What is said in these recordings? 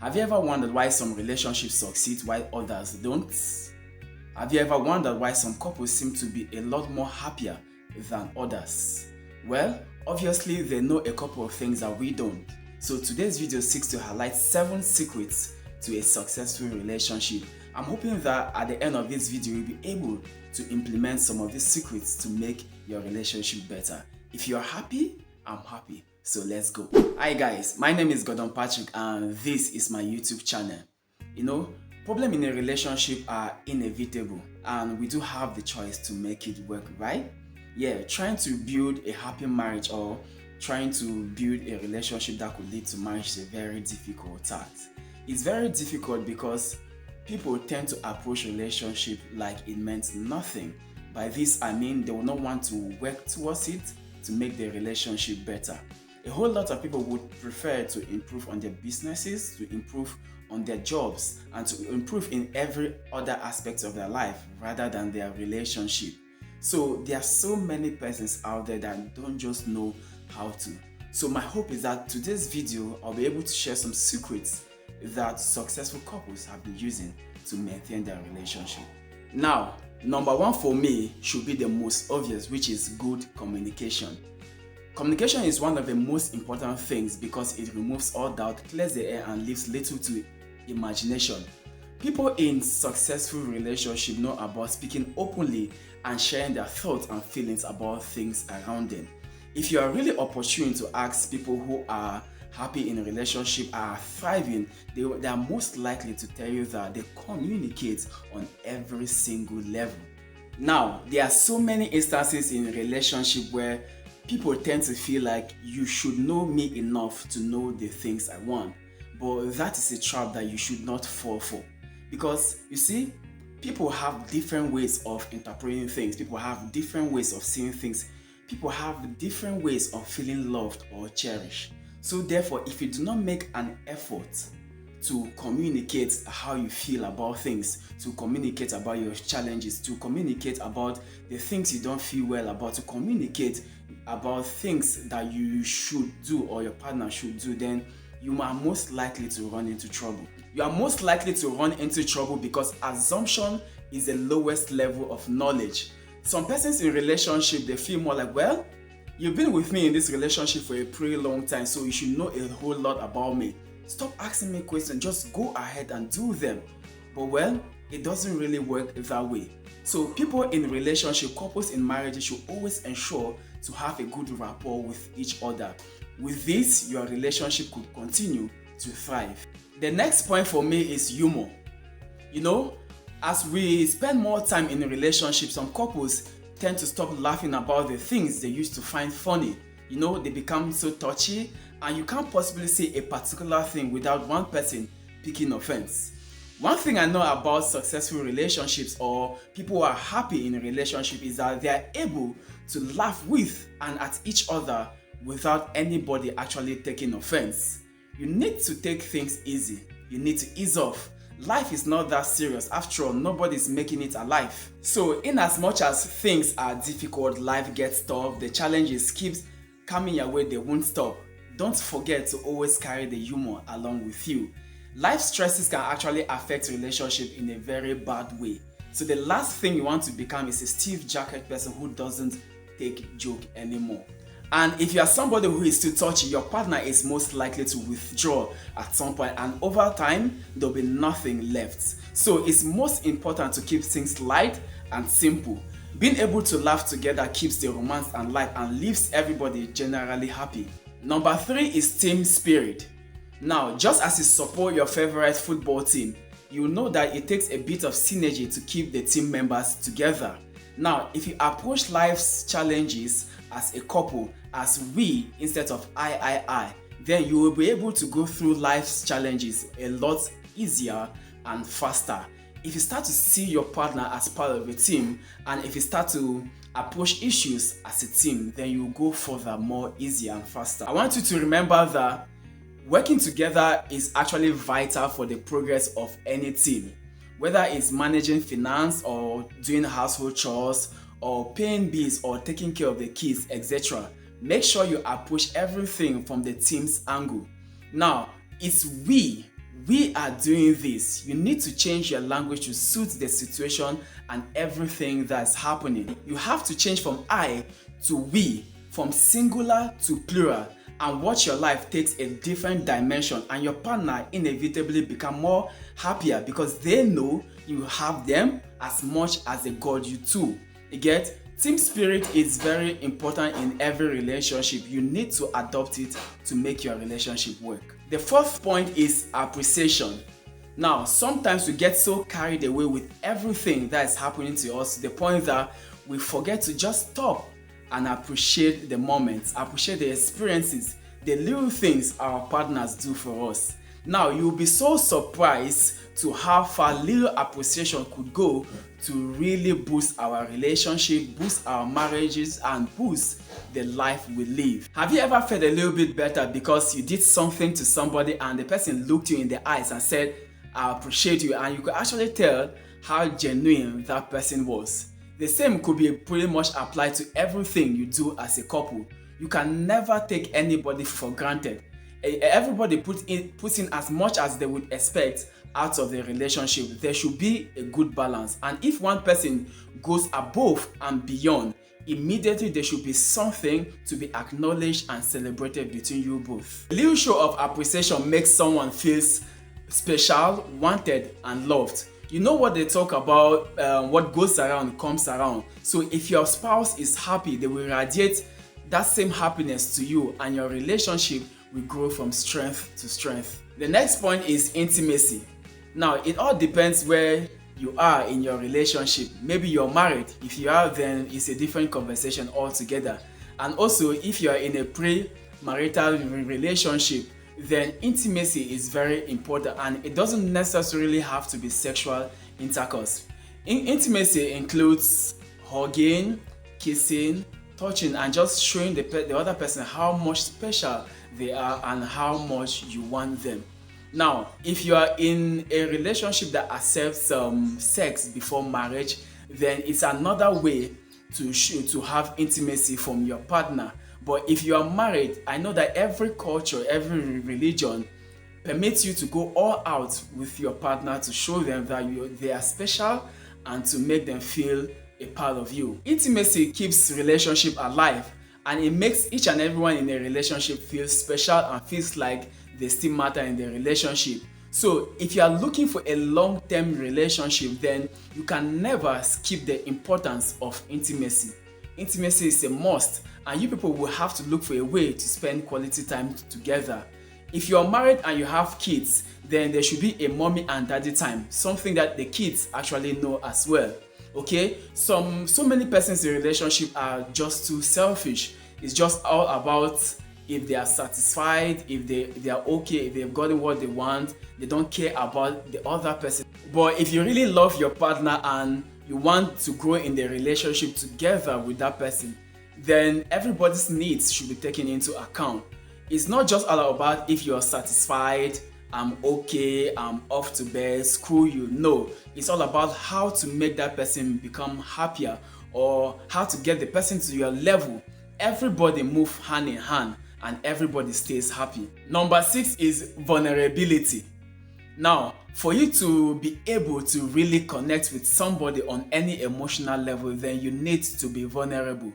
Have you ever wondered why some relationships succeed while others don't? Have you ever wondered why some couples seem to be a lot more happier than others? Well, obviously they know a couple of things that we don't. So today's video seeks to highlight 7 secrets to a successful relationship. I'm hoping that at the end of this video you'll be able to implement some of these secrets to make your relationship better. If you're happy, I'm happy. So let's go. Hi guys, my name is Gordon Patrick and this is my YouTube channel. Problems in a relationship are inevitable and we do have the choice to make it work, right? Yeah, trying to build a happy marriage or trying to build a relationship that could lead to marriage is a very difficult task. It's very difficult because people tend to approach relationship like it meant nothing. By this I mean they will not want to work towards it to make the relationship better. A whole lot of people would prefer to improve on their businesses, to improve on their jobs, and to improve in every other aspect of their life rather than their relationship. So there are so many persons out there that don't just know how to. So my hope is that today's video I'll be able to share some secrets that successful couples have been using to maintain their relationship. Now, number 1 for me should be the most obvious, which is good communication. Communication is one of the most important things because it removes all doubt, clears the air, and leaves little to imagination. People in successful relationships know about speaking openly and sharing their thoughts and feelings about things around them. If you are really opportune to ask people who are happy in a relationship, are thriving, they are most likely to tell you that they communicate on every single level. Now, there are so many instances in a relationship where people tend to feel like you should know me enough to know the things I want. But that is a trap that you should not fall for. Because you see, people have different ways of interpreting things. People have different ways of seeing things. People have different ways of feeling loved or cherished. So therefore, if you do not make an effort to communicate how you feel about things, to communicate about your challenges, to communicate about the things you don't feel well about, to communicate about things that you should do or your partner should do, then you are most likely to run into trouble. You are most likely to run into trouble because assumption is the lowest level of knowledge. Some persons in relationship, they feel more like, well, you've been with me in this relationship for a pretty long time, so you should know a whole lot about me. Stop asking me questions, just go ahead and do them. But well, it doesn't really work that way. So people in relationship, couples in marriages should always ensure to have a good rapport with each other. With this, your relationship could continue to thrive. The next point for me is humor. As we spend more time in a relationship, some couples tend to stop laughing about the things they used to find funny. They become so touchy and you can't possibly say a particular thing without one person picking offense. One thing I know about successful relationships or people who are happy in a relationship is that they are able to laugh with and at each other without anybody actually taking offense. You need to take things easy. You need to ease off. Life is not that serious. After all, nobody's making it alive. So in as much as things are difficult, life gets tough, the challenges keep coming your way, they won't stop. Don't forget to always carry the humor along with you. Life stresses can actually affect relationship in a very bad way. So the last thing you want to become is a stiff jacket person who doesn't take joke anymore. And if you are somebody who is too touchy, your partner is most likely to withdraw at some point, and over time there'll be nothing left. So it's most important to keep things light and simple. Being able to laugh together keeps the romance alive and leaves everybody generally happy. Number 3 is team spirit. Now, just as you support your favorite football team, you know that it takes a bit of synergy to keep the team members together. Now, if you approach life's challenges as a couple, as we instead of I, then you will be able to go through life's challenges a lot easier and faster. If you start to see your partner as part of a team, and if you start to approach issues as a team, then you go further more easier and faster. I want you to remember that working together is actually vital for the progress of any team. Whether it's managing finance or doing household chores or paying bills or taking care of the kids, etc. Make sure you approach everything from the team's angle. Now, it's we we are doing this, you need to change your language to suit the situation and everything that's happening. You have to change from I to we, from singular to plural, and watch your life takes a different dimension, and your partner inevitably become more happier because they know you have them as much as they got you too. You get? Team spirit is very important in every relationship. You need to adopt it to make your relationship work. The fourth point is appreciation. Now, sometimes we get so carried away with everything that is happening to us to the point that we forget to just stop and appreciate the moments, appreciate the experiences, the little things our partners do for us. Now, you'll be so surprised to how far little appreciation could go to really boost our relationship, boost our marriages, and boost the life we live. Have you ever felt a little bit better because you did something to somebody and the person looked you in the eyes and said, "I appreciate you," and you could actually tell how genuine that person was? The same could be pretty much applied to everything you do as a couple. You can never take anybody for granted. Everybody puts in as much as they would expect out of the relationship. There should be a good balance, and if one person goes above and beyond, immediately there should be something to be acknowledged and celebrated between you both. A little show of appreciation makes someone feel special, wanted, and loved. You know what they talk about, what goes around comes around. So if your spouse is happy, they will radiate that same happiness to you, and your relationship will grow from strength to strength. The next point is intimacy. Now, it all depends where you are in your relationship. Maybe you're married. If you are, then it's a different conversation altogether. And also, if you are in a pre-marital relationship, then intimacy is very important, and it doesn't necessarily have to be sexual intercourse. Intimacy includes hugging, kissing, touching, and just showing the other person how much special they are and how much you want them. Now, if you are in a relationship that accepts sex before marriage, then it's another way to have intimacy from your partner. But if you are married, I know that every culture, every religion permits you to go all out with your partner to show them that they are special and to make them feel a part of you. Intimacy keeps relationship alive, and it makes each and everyone in a relationship feel special and feels like they still matter in the relationship. So if you are looking for a long-term relationship, then you can never skip the importance of intimacy. Intimacy is a must, and you people will have to look for a way to spend quality time together. If you are married and you have kids, then there should be a mommy and daddy time, something that the kids actually know as well. Okay, so many persons in relationship are just too selfish. It's just all about if they are satisfied, if they are okay, if they've gotten what they want. They don't care about the other person. But if you really love your partner and you want to grow in the relationship together with that person, then everybody's needs should be taken into account. It's not just all about if you're satisfied, I'm okay, I'm off to bed, screw you. No, it's all about how to make that person become happier or how to get the person to your level. Everybody move hand in hand and everybody stays happy. Number 6 is vulnerability. Now, for you to be able to really connect with somebody on any emotional level, then you need to be vulnerable.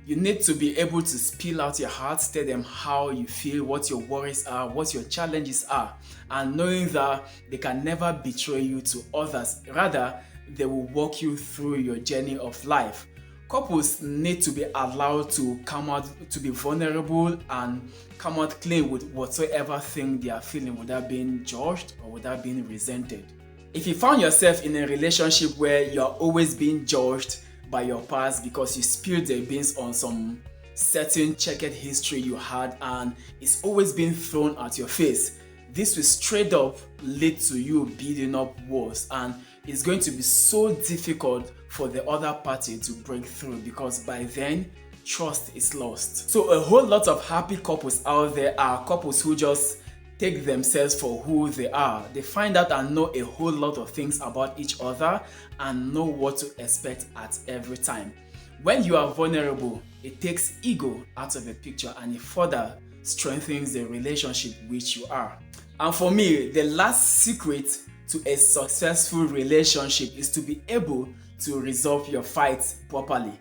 You need to be able to spill out your heart, tell them how you feel, what your worries are, what your challenges are, and knowing that they can never betray you to others. Rather, they will walk you through your journey of life. Couples need to be allowed to come out, to be vulnerable and come out clean with whatsoever thing they are feeling without being judged or without being resented. If you found yourself in a relationship where you're always being judged by your past because you spilled the beans on some certain checkered history you had and it's always been thrown at your face, this will straight up lead to you building up walls, and it's going to be so difficult for the other party to break through because by then trust is lost. So a whole lot of happy couples out there are couples who just take themselves for who they are. They find out and know a whole lot of things about each other and know what to expect at every time. When you are vulnerable, it takes ego out of the picture and it further strengthens the relationship which you are. And for me, the last secret to a successful relationship is to be able to resolve your fights properly.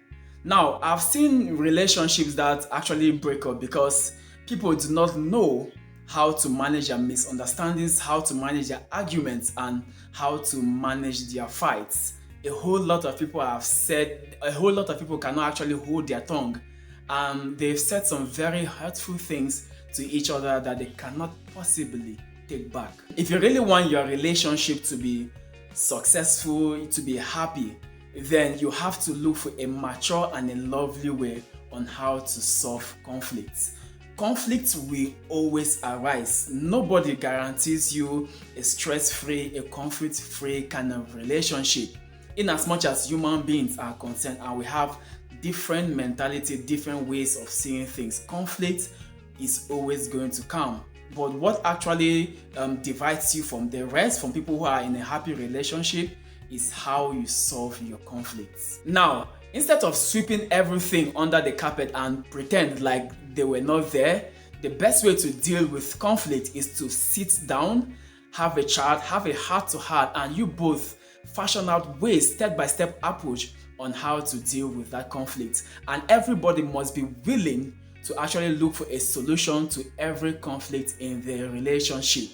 Now, I've seen relationships that actually break up because people do not know how to manage their misunderstandings, how to manage their arguments, and how to manage their fights. A whole lot of people have said, a whole lot of people cannot actually hold their tongue, and they've said some very hurtful things to each other that they cannot possibly take back. If you really want your relationship to be successful, to be happy, then you have to look for a mature and a lovely way on how to solve conflicts. Conflicts will always arise. Nobody guarantees you a stress-free, a conflict-free kind of relationship. In as much as human beings are concerned and we have different mentality, different ways of seeing things, conflict is always going to come. But what actually divides you from the rest, from people who are in a happy relationship, is how you solve your conflicts. Now, instead of sweeping everything under the carpet and pretend like they were not there, the best way to deal with conflict is to sit down, have a chat, have a heart-to-heart, and you both fashion out ways, step-by-step approach on how to deal with that conflict. And everybody must be willing to actually look for a solution to every conflict in their relationship.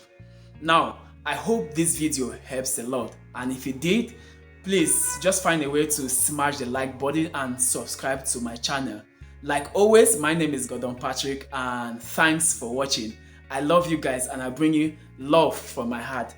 Now, I hope this video helps a lot, and if it did, please just find a way to smash the like button and subscribe to my channel. Like always, my name is Gordon Patrick, and thanks for watching. I love you guys and I bring you love from my heart.